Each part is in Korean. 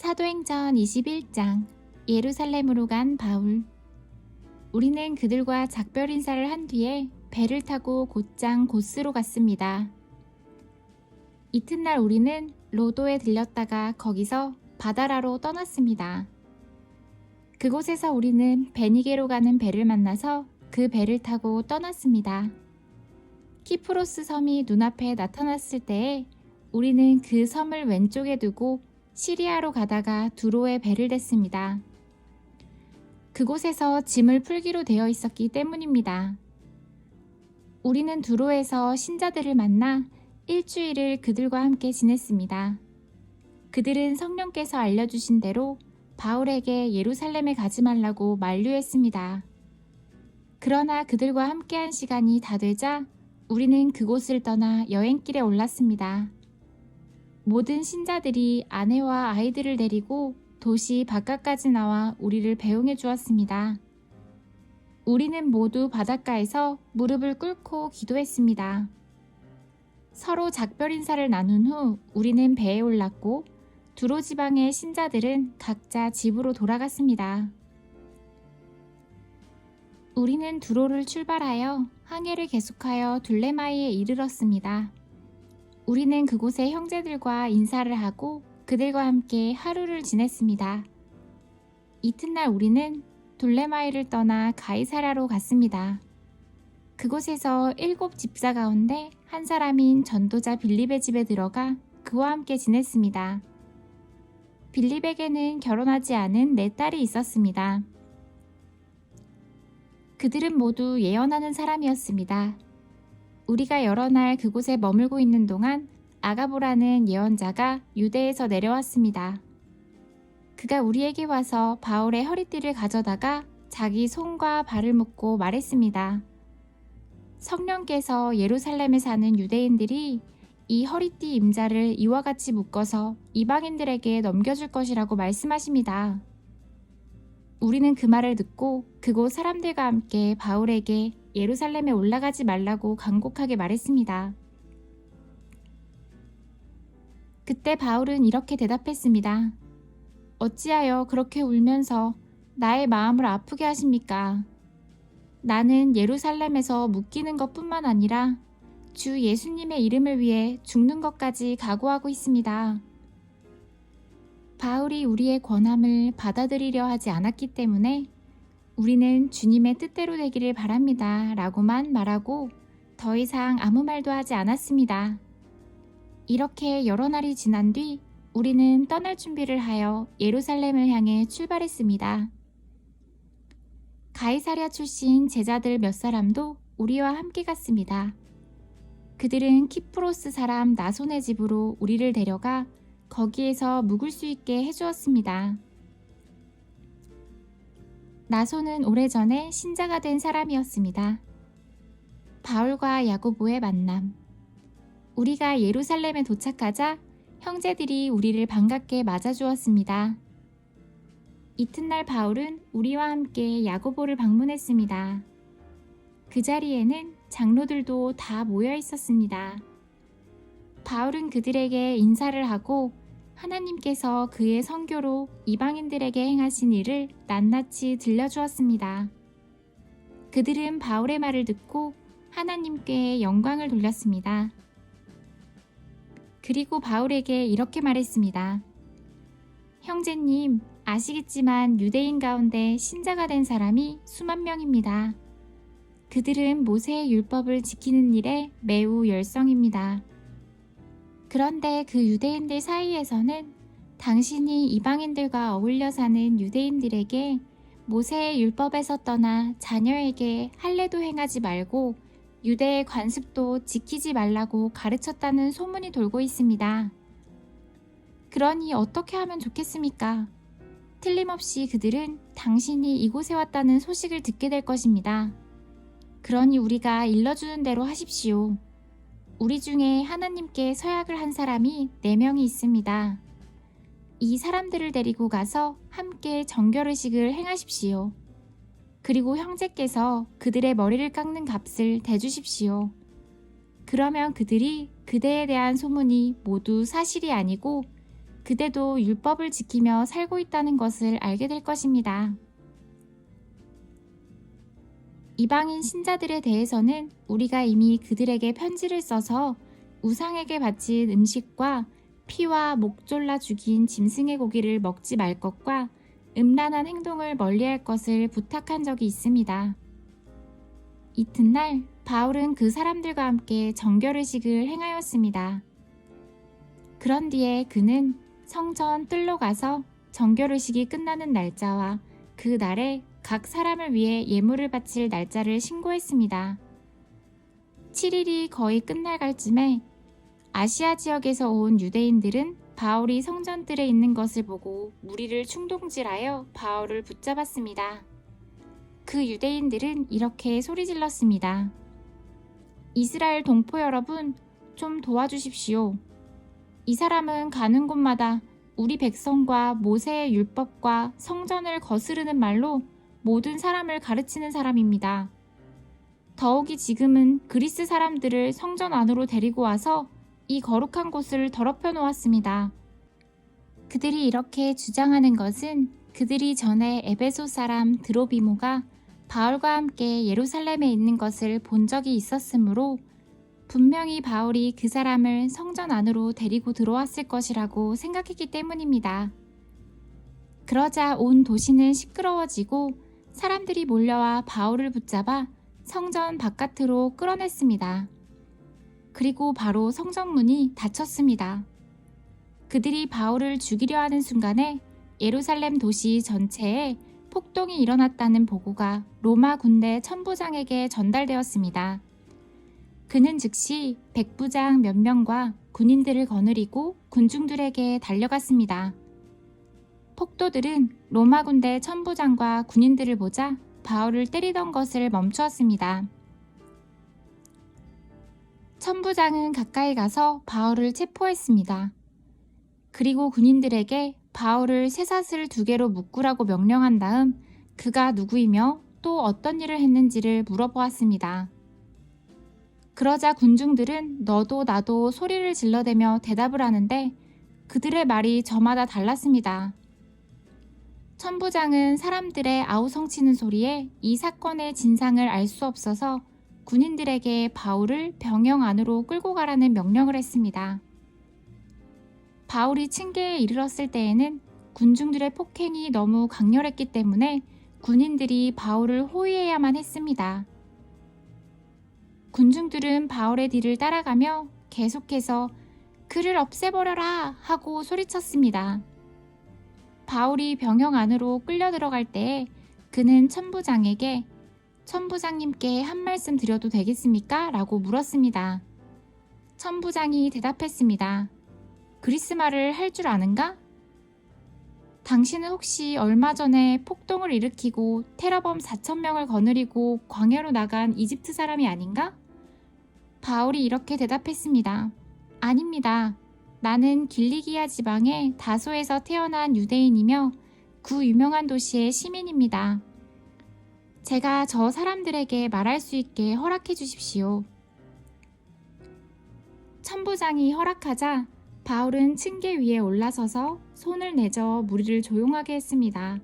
사도행전 21장. 예루살렘으로 간 바울. 우리는 그들과 작별 인사를 한 뒤에 배를 타고 곧장 고스로 갔습니다. 이튿날 우리는 로도에 들렸다가 거기서 바다라로 떠났습니다. 그곳에서 우리는 베니게로 가는 배를 만나서 그 배를 타고 떠났습니다. 키프로스 섬이 눈앞에 나타났을 때에 우리는 그 섬을 왼쪽에 두고 시리아로 가다가 두로에 배를 댔습니다. 그곳에서 짐을 풀기로 되어 있었기 때문입니다. 우리는 두로에서 신자들을 만나 일주일을 그들과 함께 지냈습니다. 그들은 성령께서 알려주신 대로 바울에게 예루살렘에 가지 말라고 만류했습니다. 그러나 그들과 함께한 시간이 다 되자 우리는 그곳을 떠나 여행길에 올랐습니다. 모든 신자들이 아내와 아이들을 데리고 도시 바깥까지 나와 우리를 배웅해 주었습니다. 우리는 모두 바닷가에서 무릎을 꿇고 기도했습니다. 서로 작별 인사를 나눈 후 우리는 배에 올랐고 두로 지방의 신자들은 각자 집으로 돌아갔습니다. 우리는 두로를 출발하여 항해를 계속하여 둘레마이에 이르렀습니다. 우리는 그곳의 형제들과 인사를 하고 그들과 함께 하루를 지냈습니다. 이튿날 우리는 둘레마이를 떠나 가이사랴로 갔습니다. 그곳에서 7 집사 가운데 한 사람인 전도자 빌립의 집에 들어가 그와 함께 지냈습니다. 빌립에게는 결혼하지 않은 4딸이 있었습니다. 그들은 모두 예언하는 사람이었습니다. 우리가 여러 날 그곳에 머물고 있는 동안 아가보라는 예언자가 유대에서 내려왔습니다. 그가 우리에게 와서 바울의 허리띠를 가져다가 자기 손과 발을 묶고 말했습니다. 성령께서 예루살렘에 사는 유대인들이 이 허리띠 임자를 이와 같이 묶어서 이방인들에게 넘겨줄 것이라고 말씀하십니다. 우리는 그 말을 듣고 그곳 사람들과 함께 바울에게 예루살렘에 올라가지 말라고 간곡하게 말했습니다. 그때 바울은 이렇게 대답했습니다. 어찌하여 그렇게 울면서 나의 마음을 아프게 하십니까? 나는 예루살렘에서 묶이는 것뿐만 아니라 주 예수님의 이름을 위해 죽는 것까지 각오하고 있습니다. 바울이 우리의 권함을 받아들이려 하지 않았기 때문에 우리는 주님의 뜻대로 되기를 바랍니다 라고만 말하고 더 이상 아무 말도 하지 않았습니다. 이렇게 여러 날이 지난 뒤 우리는 떠날 준비를 하여 예루살렘을 향해 출발했습니다. 가이사랴 출신 제자들 몇 사람도 우리와 함께 갔습니다. 그들은 키프로스 사람 나손의 집으로 우리를 데려가 거기에서 묵을 수 있게 해주었습니다. 나손은 오래전에 신자가 된 사람이었습니다. 바울과 야고보의 만남. 우리가 예루살렘에 도착하자 형제들이 우리를 반갑게 맞아주었습니다. 이튿날 바울은 우리와 함께 야고보를 방문했습니다. 그 자리에는 장로들도 다 모여 있었습니다. 바울은 그들에게 인사를 하고 하나님께서 그의 선교로 이방인들에게 행하신 일을 낱낱이 들려주었습니다. 그들은 바울의 말을 듣고 하나님께 영광을 돌렸습니다. 그리고 바울에게 이렇게 말했습니다. 형제님, 아시겠지만 유대인 가운데 신자가 된 사람이 수만 명입니다. 그들은 모세의 율법을 지키는 일에 매우 열성입니다. 그런데 그 유대인들 사이에서는 당신이 이방인들과 어울려 사는 유대인들에게 모세의 율법에서 떠나 자녀에게 할례도 행하지 말고 유대의 관습도 지키지 말라고 가르쳤다는 소문이 돌고 있습니다. 그러니 어떻게 하면 좋겠습니까? 틀림없이 그들은 당신이 이곳에 왔다는 소식을 듣게 될 것입니다. 그러니 우리가 일러주는 대로 하십시오. 우리 중에 하나님께 서약을 한 사람이 4명이 있습니다. 이 사람들을 데리고 가서 함께 정결의식을 행하십시오. 그리고 형제께서 그들의 머리를 깎는 값을 대주십시오. 그러면 그들이 그대에 대한 소문이 모두 사실이 아니고 그대도 율법을 지키며 살고 있다는 것을 알게 될 것입니다. 이방인 신자들에 대해서는 우리가 이미 그들에게 편지를 써서 우상에게 바친 음식과 피와 목 졸라 죽인 짐승의 고기를 먹지 말 것과 음란한 행동을 멀리할 것을 부탁한 적이 있습니다. 이튿날 바울은 그 사람들과 함께 정결의식을 행하였습니다. 그런 뒤에 그는 성전 뜰로 가서 정결의식이 끝나는 날짜와 그 날에 각 사람을 위해 예물을 바칠 날짜를 신고했습니다. 7일이 거의 끝날 쯤에 아시아 지역에서 온 유대인들은 바울이 성전뜰에 있는 것을 보고 무리를 충동질하여 바울을 붙잡았습니다. 그 유대인들은 이렇게 소리질렀습니다. 이스라엘 동포 여러분, 좀 도와주십시오. 이 사람은 가는 곳마다 우리 백성과 모세의 율법과 성전을 거스르는 말로 모든 사람을 가르치는 사람입니다. 더욱이 지금은 그리스 사람들을 성전 안으로 데리고 와서 이 거룩한 곳을 더럽혀 놓았습니다. 그들이 이렇게 주장하는 것은 그들이 전에 에베소 사람 드로비모가 바울과 함께 예루살렘에 있는 것을 본 적이 있었으므로 분명히 바울이 그 사람을 성전 안으로 데리고 들어왔을 것이라고 생각했기 때문입니다. 그러자 온 도시는 시끄러워지고 사람들이 몰려와 바울을 붙잡아 성전 바깥으로 끌어냈습니다. 그리고 바로 성전문이 닫혔습니다. 그들이 바울을 죽이려 하는 순간에 예루살렘 도시 전체에 폭동이 일어났다는 보고가 로마 군대 천부장에게 전달되었습니다. 그는 즉시 백부장 몇 명과 군인들을 거느리고 군중들에게 달려갔습니다. 폭도들은 로마 군대 천부장과 군인들을 보자 바울을 때리던 것을 멈추었습니다. 천부장은 가까이 가서 바울을 체포했습니다. 그리고 군인들에게 바울을 쇠사슬 2개로 묶으라고 명령한 다음 그가 누구이며 또 어떤 일을 했는지를 물어보았습니다. 그러자 군중들은 너도 나도 소리를 질러대며 대답을 하는데 그들의 말이 저마다 달랐습니다. 천부장은 사람들의 아우성치는 소리에 이 사건의 진상을 알 수 없어서 군인들에게 바울을 병영 안으로 끌고 가라는 명령을 했습니다. 바울이 층계에 이르렀을 때에는 군중들의 폭행이 너무 강렬했기 때문에 군인들이 바울을 호위해야만 했습니다. 군중들은 바울의 뒤를 따라가며 계속해서 그를 없애버려라 하고 소리쳤습니다. 바울이 병영 안으로 끌려 들어갈 때에 그는 천부장에게 천부장님께 한 말씀 드려도 되겠습니까? 라고 물었습니다. 천부장이 대답했습니다. 그리스 말을 할 줄 아는가? 당신은 혹시 얼마 전에 폭동을 일으키고 테러범 4,000명을 거느리고 광야로 나간 이집트 사람이 아닌가? 바울이 이렇게 대답했습니다. 아닙니다. 나는 길리기아 지방의 다소에서 태어난 유대인이며 그 유명한 도시의 시민입니다. 제가 저 사람들에게 말할 수 있게 허락해 주십시오. 천부장이 허락하자 바울은 층계 위에 올라서서 손을 내저 무리를 조용하게 했습니다.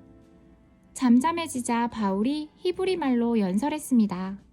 잠잠해지자 바울이 히브리 말로 연설했습니다.